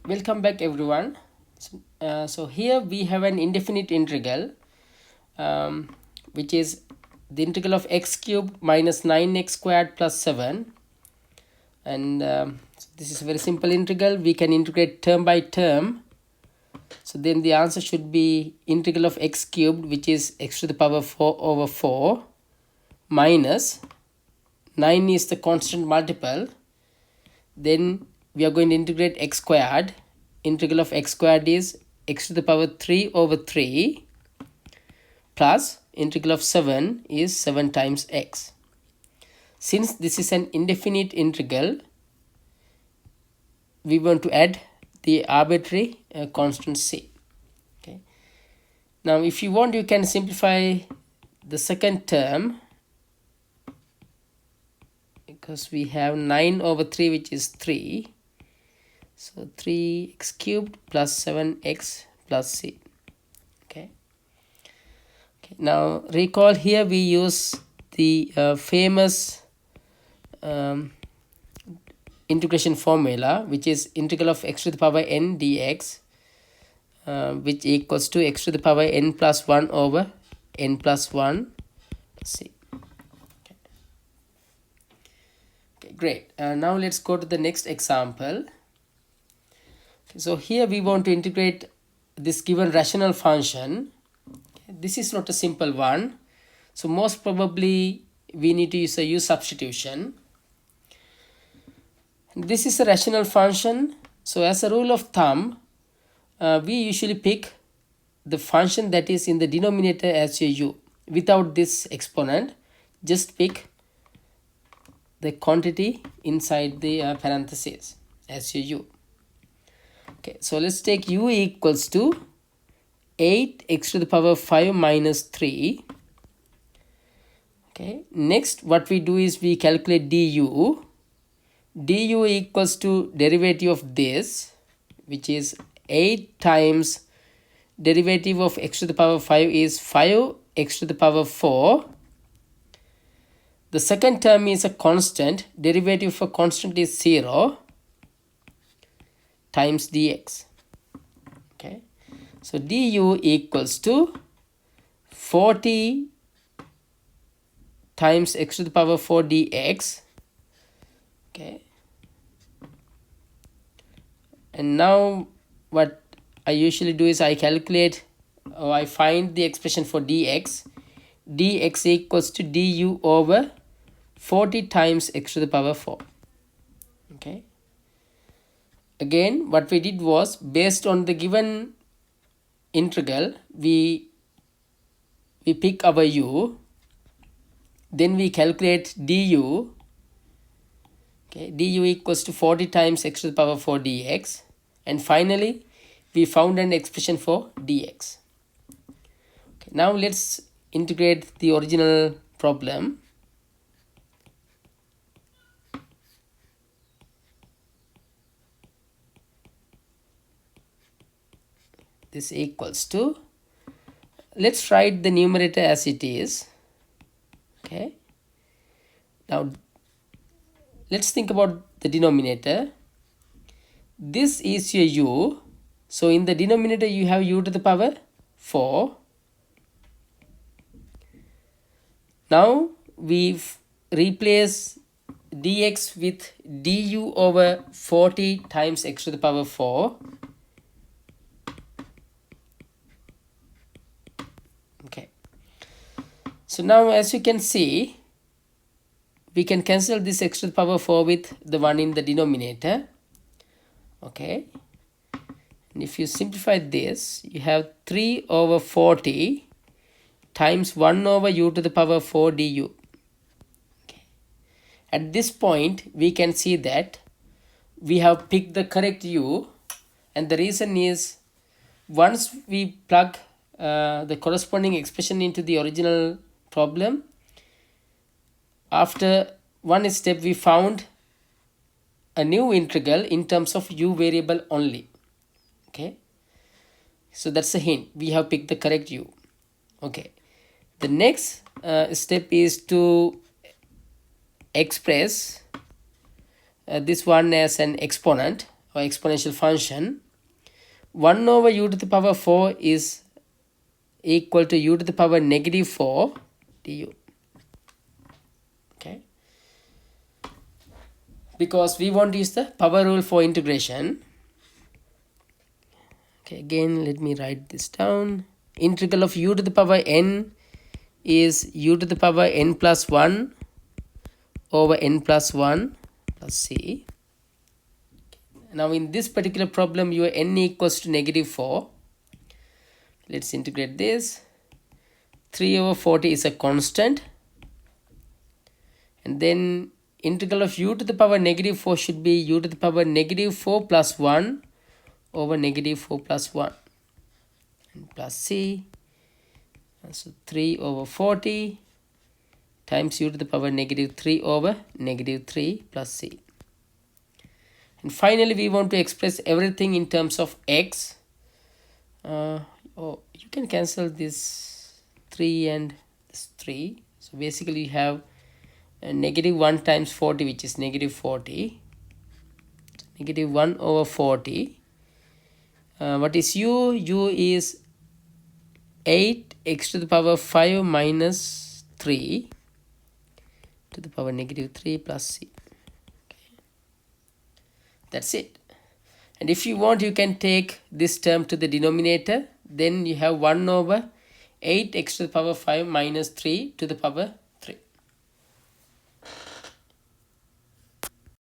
Welcome back everyone. So here we have an indefinite integral, which is the integral of x cubed minus 9x squared plus 7. And so this is a very simple integral. We can integrate term by term. So then the answer should be integral of x cubed, which is x to the power 4 over 4, minus 9 is the constant multiple. Then we are going to integrate x squared. Integral of x squared is x to the power 3 over 3, plus integral of 7 is 7 times x. Since this is an indefinite integral, we want to add the arbitrary constant c. Okay. Now if you want, you can simplify the second term, because we have 9 over 3, which is 3. So 3x cubed plus 7x plus c. Okay. Now recall, here we use the famous integration formula, which is integral of x to the power n dx, which equals to x to the power n plus 1 over n plus 1 c. Okay, great. Now let's go to the next example. So here we want to integrate this given rational function. This is not a simple one, so most probably we need to use a u substitution. This is a rational function, so as a rule of thumb, we usually pick the function that is in the denominator as your u. Without this exponent, just pick the quantity inside the parentheses as your u. Okay, so let's take u equals to 8x to the power 5 minus 3. Okay, next what we do is we calculate du. Du equals to derivative of this, which is 8 times derivative of x to the power 5 is 5x to the power 4. The second term is a constant. Derivative of a constant is 0 times dx. Okay, so du equals to 40 times x to the power 4 dx. Okay, and now what I usually do is I calculate, or I find the expression for dx. Dx equals to du over 40 times x to the power 4. Okay, again what we did was, based on the given integral, we pick our u, then we calculate du. Okay, du equals to 40 times x to the power 4 dx, and finally we found an expression for dx. Okay, now let's integrate the original problem. This equals to, let's write the numerator as it is. Okay, now let's think about the denominator. This is your u, so in the denominator you have u to the power 4. Now we replace dx with du over 40 times x to the power 4. Okay, so now as you can see, we can cancel this x to the power 4 with the one in the denominator. Okay, and if you simplify this, you have 3 over 40 times 1 over u to the power 4 du. Okay, at this point we can see that we have picked the correct u, and the reason is, once we plug the corresponding expression into the original problem, after one step we found a new integral in terms of u variable only. Okay, so that's a hint, we have picked the correct u. Okay, the next step is to express this one as an exponent. or exponential function, 1 over u to the power 4 is equal to u to the power negative 4 du. Okay, because we want to use the power rule for integration. Okay, again let me write this down. Integral of u to the power n is u to the power n plus 1 over n plus 1 plus c. Now in this particular problem, your n equals to negative 4. Let's integrate this. 3 over 40 is a constant. And then integral of u to the power negative 4 should be u to the power negative 4 plus 1 over negative 4 plus 1. And plus c. So 3 over 40 times u to the power negative 3 over negative 3 plus c. And finally, we want to express everything in terms of x. You can cancel this 3 and this 3. So basically, you have negative 1 times 40, which is negative 40. Negative 1 over 40. What is u? U is 8 x to the power 5 minus 3 to the power negative 3 plus c. That's it. And if you want, you can take this term to the denominator. Then you have 1 over 8 x to the power 5 minus 3 to the power